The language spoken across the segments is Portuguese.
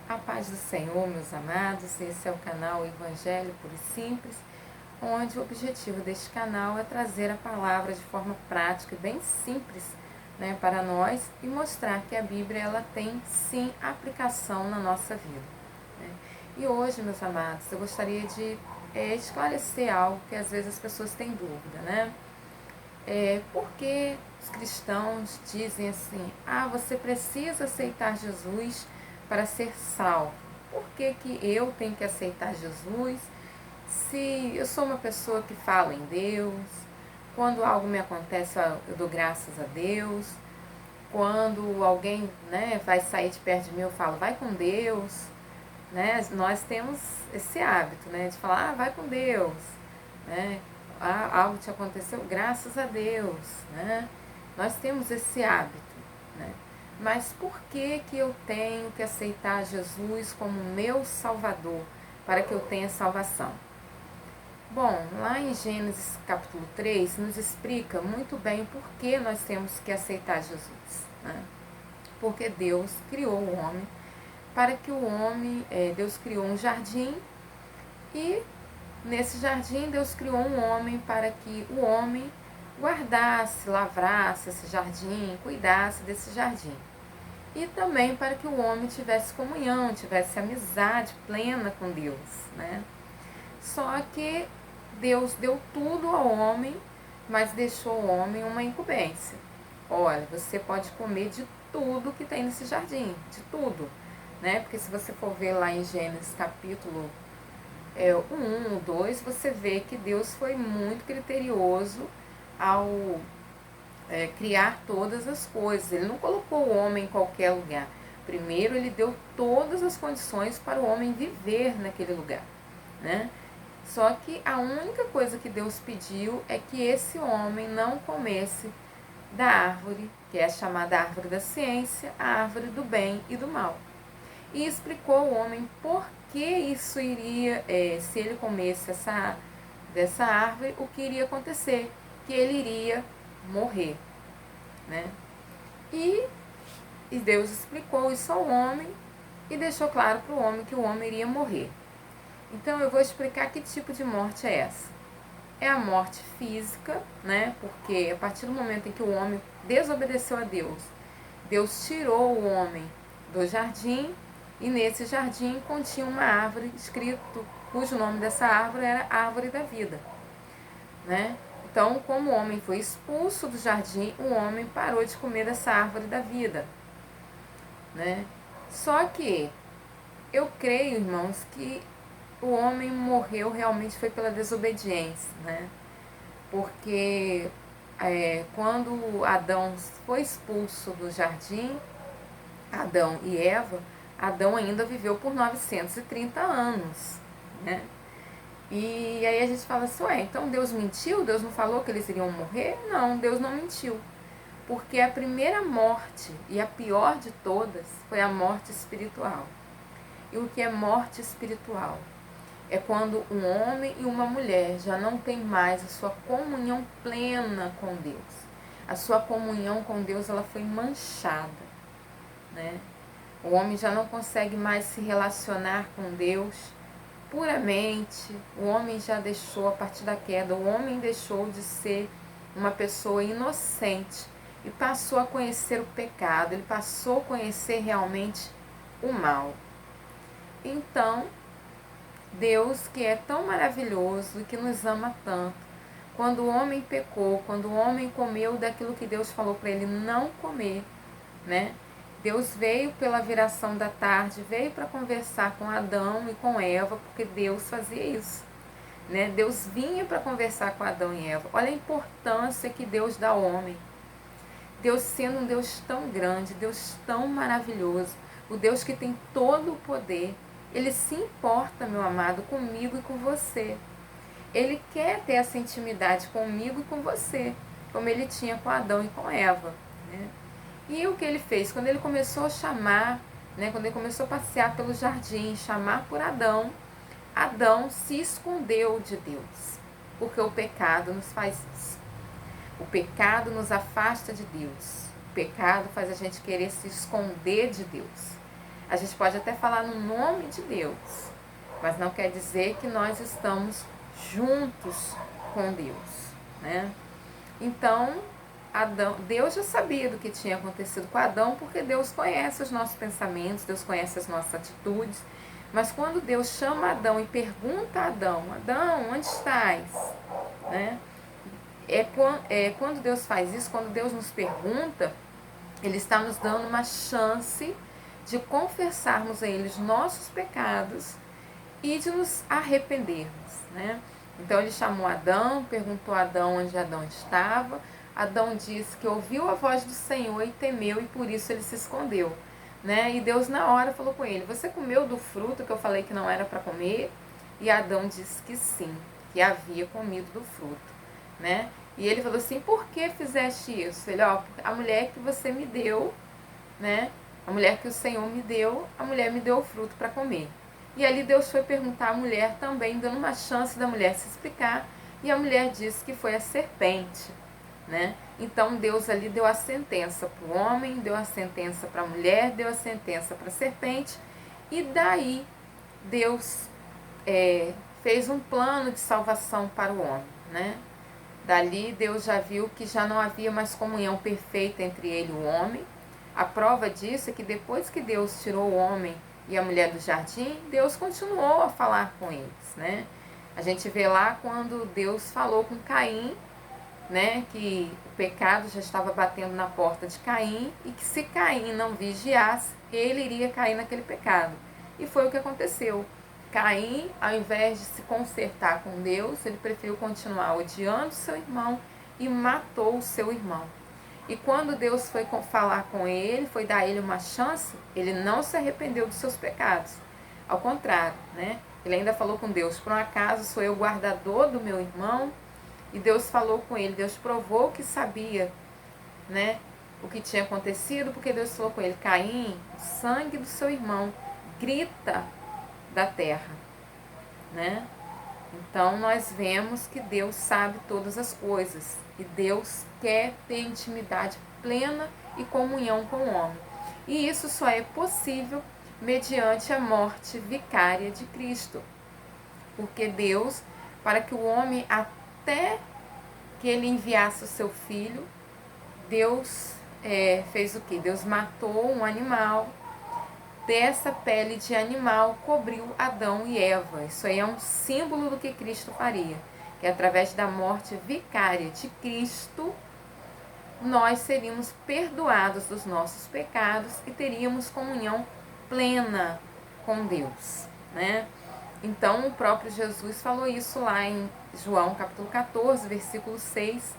A paz do Senhor, meus amados, esse é o canal Evangelho Puro e Simples, onde o objetivo deste canal é trazer a palavra de forma prática e bem simples, para nós e mostrar que a Bíblia ela tem sim aplicação na nossa vida. E hoje, meus amados, eu gostaria de esclarecer algo que às vezes as pessoas têm dúvida, por que os cristãos dizem assim, você precisa aceitar Jesus para ser salvo? Por que eu tenho que aceitar Jesus se eu sou uma pessoa que fala em Deus? Quando algo me acontece, eu dou graças a Deus. Quando alguém vai sair de perto de mim, eu falo, vai com Deus. Nós temos esse hábito de falar, vai com Deus. Algo te aconteceu, graças a Deus. Nós temos esse hábito. Mas por que eu tenho que aceitar Jesus como meu Salvador para que eu tenha salvação? Bom, lá em Gênesis capítulo 3 nos explica muito bem por que nós temos que aceitar Jesus. Porque Deus criou o homem para que o homem, Deus criou um jardim e nesse jardim Deus criou um homem para que o homem guardasse, lavrasse esse jardim, cuidasse desse jardim. E também para que o homem tivesse comunhão, tivesse amizade plena com Deus. Só que Deus deu tudo ao homem, mas deixou o homem uma incumbência. Olha, você pode comer de tudo que tem nesse jardim, de tudo. Porque se você for ver lá em Gênesis capítulo 1, 2, você vê que Deus foi muito criterioso ao criar todas as coisas. Ele não colocou o homem em qualquer lugar. Primeiro ele deu todas as condições para o homem viver naquele lugar. Só que a única coisa que Deus pediu é que esse homem não comesse da árvore, que é chamada árvore da ciência, a árvore do bem e do mal. E explicou ao homem por que isso iria, se ele comesse dessa árvore, o que iria acontecer, que ele iria morrer. E Deus explicou isso ao homem e deixou claro para o homem que o homem iria morrer. Então eu vou explicar que tipo de morte é essa. É a morte física, porque a partir do momento em que o homem desobedeceu a Deus, Deus tirou o homem do jardim e nesse jardim continha uma árvore escrito, cujo nome dessa árvore era Árvore da Vida. Então, como o homem foi expulso do jardim, o homem parou de comer dessa árvore da vida. Só que eu creio, irmãos, que o homem morreu realmente foi pela desobediência, porque quando Adão foi expulso do jardim, Adão e Eva, Adão ainda viveu por 930 anos, E aí a gente fala assim, então Deus mentiu? Deus não falou que eles iriam morrer? Não, Deus não mentiu. Porque a primeira morte e a pior de todas foi a morte espiritual. E o que é morte espiritual? É quando um homem e uma mulher já não têm mais a sua comunhão plena com Deus. A sua comunhão com Deus ela foi manchada. O homem já não consegue mais se relacionar com Deus puramente. O homem já deixou, a partir da queda, o homem deixou de ser uma pessoa inocente e passou a conhecer o pecado, ele passou a conhecer realmente o mal. Então, Deus, que é tão maravilhoso e que nos ama tanto, quando o homem pecou, quando o homem comeu daquilo que Deus falou para ele não comer, Deus veio pela viração da tarde, veio para conversar com Adão e com Eva, porque Deus fazia isso. Deus vinha para conversar com Adão e Eva. Olha a importância que Deus dá ao homem. Deus sendo um Deus tão grande, Deus tão maravilhoso, o Deus que tem todo o poder, Ele se importa, meu amado, comigo e com você. Ele quer ter essa intimidade comigo e com você, como Ele tinha com Adão e com Eva. E o que Ele fez? Quando Ele começou a chamar, quando Ele começou a passear pelo jardim, chamar por Adão, Adão se escondeu de Deus, porque o pecado nos faz isso. O pecado nos afasta de Deus. O pecado faz a gente querer se esconder de Deus. A gente pode até falar no nome de Deus, mas não quer dizer que nós estamos juntos com Deus, né? Então, Deus já sabia do que tinha acontecido com Adão, porque Deus conhece os nossos pensamentos, Deus conhece as nossas atitudes. Mas quando Deus chama Adão e pergunta a Adão, Adão, onde estás? Né? Quando Deus faz isso, quando Deus nos pergunta, Ele está nos dando uma chance de confessarmos a Ele os nossos pecados e de nos arrependermos, né? Então Ele chamou Adão, perguntou a Adão onde Adão estava. Adão disse que ouviu a voz do Senhor e temeu, e por isso ele se escondeu, né? E Deus na hora falou com ele, você comeu do fruto que eu falei que não era para comer? E Adão disse que sim, que havia comido do fruto, né? E ele falou assim, por que fizeste isso? Ele, a mulher que você me deu, né? A mulher que o Senhor me deu, a mulher me deu o fruto para comer. E ali Deus foi perguntar à mulher também, dando uma chance da mulher se explicar, e a mulher disse que foi a serpente, né? Então Deus ali deu a sentença para o homem, deu a sentença para a mulher, deu a sentença para a serpente, e daí Deus fez um plano de salvação para o homem, né? Dali Deus já viu que já não havia mais comunhão perfeita entre ele e o homem. A prova disso é que depois que Deus tirou o homem e a mulher do jardim, Deus continuou a falar com eles, né? A gente vê lá quando Deus falou com Caim, né, que o pecado já estava batendo na porta de Caim e que se Caim não vigiasse, ele iria cair naquele pecado. E foi o que aconteceu. Caim, ao invés de se consertar com Deus, ele preferiu continuar odiando seu irmão e matou o seu irmão. E quando Deus foi falar com ele, foi dar a ele uma chance, ele não se arrependeu dos seus pecados. Ao contrário, né? Ele ainda falou com Deus, por um acaso sou eu guardador do meu irmão? E Deus falou com ele, Deus provou que sabia, né, o que tinha acontecido, porque Deus falou com ele, Caim, o sangue do seu irmão grita da terra, né? Então nós vemos que Deus sabe todas as coisas e Deus quer ter intimidade plena e comunhão com o homem. E isso só é possível mediante a morte vicária de Cristo. Porque Deus, para que o homem até que ele enviasse o seu filho, Deus fez o que? Deus matou um animal, dessa pele de animal cobriu Adão e Eva. Isso aí é um símbolo do que Cristo faria, que através da morte vicária de Cristo, nós seríamos perdoados dos nossos pecados e teríamos comunhão plena com Deus, né? Então o próprio Jesus falou isso lá em João capítulo 14, versículo 6,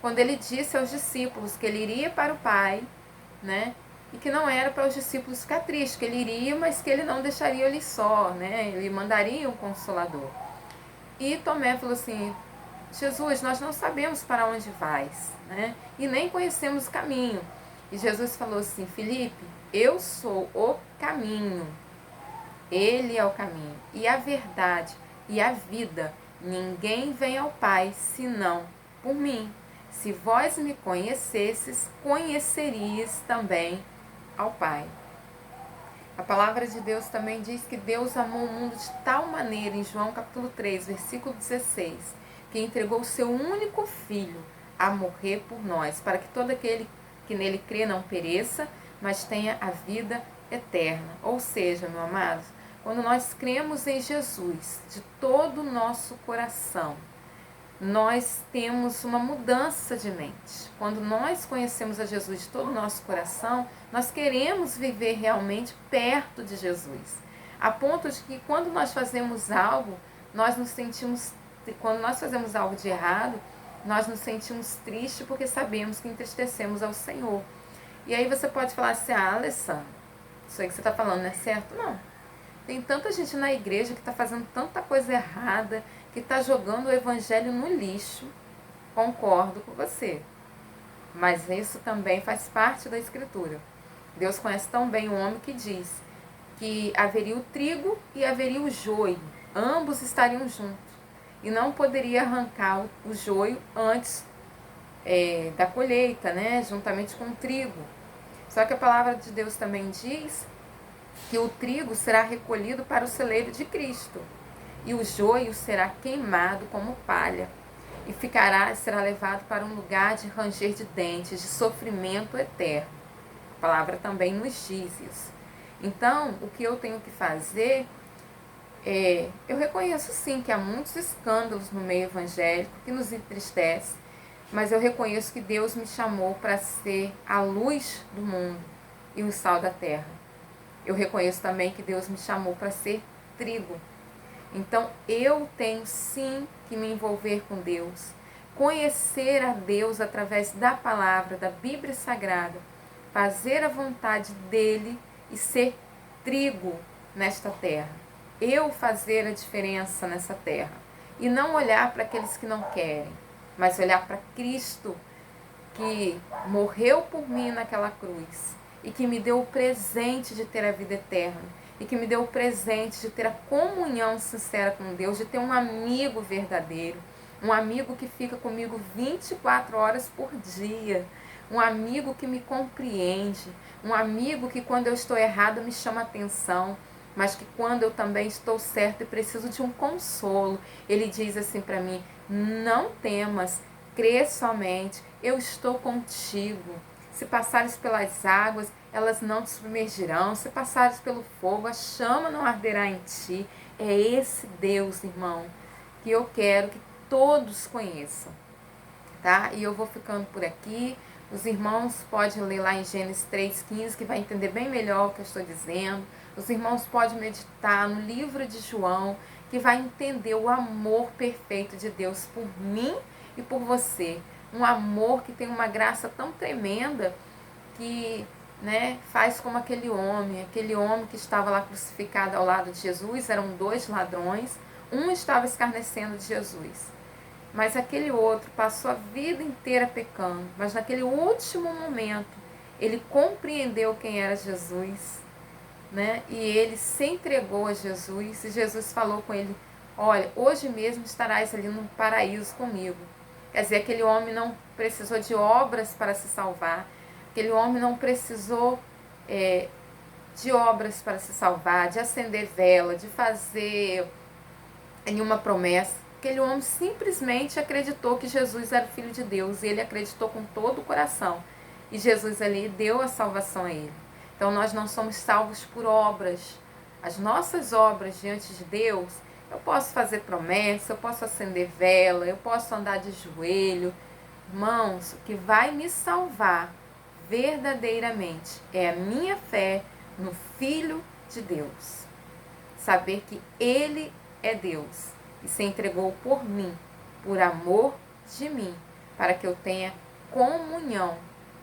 quando ele disse aos discípulos que ele iria para o Pai, né? E que não era para os discípulos ficar tristes, que ele iria, mas que ele não deixaria eles só, né? Ele mandaria um consolador. E Tomé falou assim, Jesus, nós não sabemos para onde vais, né? E nem conhecemos o caminho. E Jesus falou assim, Filipe, eu sou o caminho. Ele é o caminho e a verdade e a vida. Ninguém vem ao Pai senão por mim. Se vós me conhecesses, conhecerias também ao Pai. A palavra de Deus também diz que Deus amou o mundo de tal maneira, em João capítulo 3, versículo 16, que entregou o seu único filho a morrer por nós, para que todo aquele que nele crê não pereça, mas tenha a vida eterna. Ou seja, meus amados, quando nós cremos em Jesus de todo o nosso coração, nós temos uma mudança de mente. Quando nós conhecemos a Jesus de todo o nosso coração, nós queremos viver realmente perto de Jesus. A ponto de que quando nós fazemos algo, nós nos sentimos, quando nós fazemos algo de errado, nós nos sentimos tristes porque sabemos que entristecemos ao Senhor. E aí você pode falar assim, Alessandra, isso aí que você está falando não é certo? Não. Tem tanta gente na igreja que está fazendo tanta coisa errada, que está jogando o evangelho no lixo. Concordo com você. Mas isso também faz parte da escritura. Deus conhece tão bem o homem que diz que haveria o trigo e haveria o joio. Ambos estariam juntos. E não poderia arrancar o joio antes da colheita, né? Juntamente com o trigo. Só que a palavra de Deus também diz que o trigo será recolhido para o celeiro de Cristo, e o joio será queimado como palha, e será levado para um lugar de ranger de dentes, de sofrimento eterno. A palavra também nos diz isso. Então, o que eu tenho que fazer eu reconheço sim que há muitos escândalos no meio evangélico que nos entristece, mas eu reconheço que Deus me chamou para ser a luz do mundo e o sal da terra. Eu reconheço também que Deus me chamou para ser trigo. Então eu tenho sim que me envolver com Deus, conhecer a Deus através da palavra, da Bíblia Sagrada, fazer a vontade dele e ser trigo nesta terra. Eu fazer a diferença nessa terra e não olhar para aqueles que não querem, mas olhar para Cristo, que morreu por mim naquela cruz e que me deu o presente de ter a vida eterna e que me deu o presente de ter a comunhão sincera com Deus, de ter um amigo verdadeiro, um amigo que fica comigo 24 horas por dia, um amigo que me compreende, um amigo que quando eu estou errada me chama atenção, mas que quando eu também estou certa e preciso de um consolo, ele diz assim para mim: não temas, crê somente, eu estou contigo. Se passares pelas águas, elas não te submergirão. Se passares pelo fogo, a chama não arderá em ti. É esse Deus, irmão, que eu quero que todos conheçam, tá? E eu vou ficando por aqui. Os irmãos podem ler lá em Gênesis 3,15, que vai entender bem melhor o que eu estou dizendo. Os irmãos podem meditar no livro de João, que vai entender o amor perfeito de Deus por mim e por você. Um amor que tem uma graça tão tremenda que faz como aquele homem que estava lá crucificado ao lado de Jesus. Eram dois ladrões, um estava escarnecendo de Jesus, mas aquele outro passou a vida inteira pecando, mas naquele último momento ele compreendeu quem era Jesus, e ele se entregou a Jesus, e Jesus falou com ele: olha, hoje mesmo estarás ali no paraíso comigo. Quer dizer, aquele homem não precisou de obras para se salvar, aquele homem não precisou de obras para se salvar, de acender vela, de fazer nenhuma promessa. Aquele homem simplesmente acreditou que Jesus era o Filho de Deus, e ele acreditou com todo o coração, e Jesus ali deu a salvação a ele. Então nós não somos salvos por obras. As nossas obras diante de Deus, eu posso fazer promessa, eu posso acender vela, eu posso andar de joelho. Irmãos, o que vai me salvar verdadeiramente é a minha fé no Filho de Deus. Saber que Ele é Deus e se entregou por mim, por amor de mim, para que eu tenha comunhão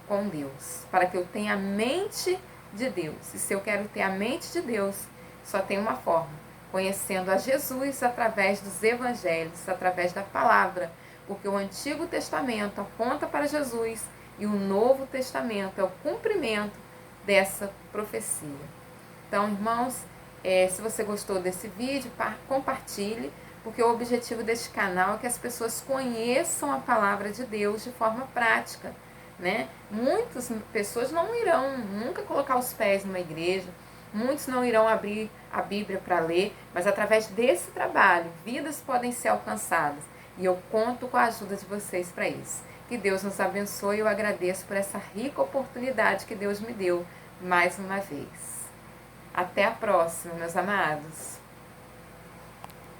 com Deus, para que eu tenha a mente de Deus. E se eu quero ter a mente de Deus, só tem uma forma: conhecendo a Jesus através dos evangelhos, através da palavra, porque o Antigo Testamento aponta para Jesus e o Novo Testamento é o cumprimento dessa profecia. Então, irmãos, se você gostou desse vídeo, compartilhe, porque o objetivo deste canal é que as pessoas conheçam a palavra de Deus de forma prática. Muitas pessoas não irão nunca colocar os pés numa igreja, muitos não irão abrir a Bíblia para ler, mas através desse trabalho, vidas podem ser alcançadas, e eu conto com a ajuda de vocês para isso. Que Deus nos abençoe, e eu agradeço por essa rica oportunidade que Deus me deu mais uma vez. Até a próxima, meus amados.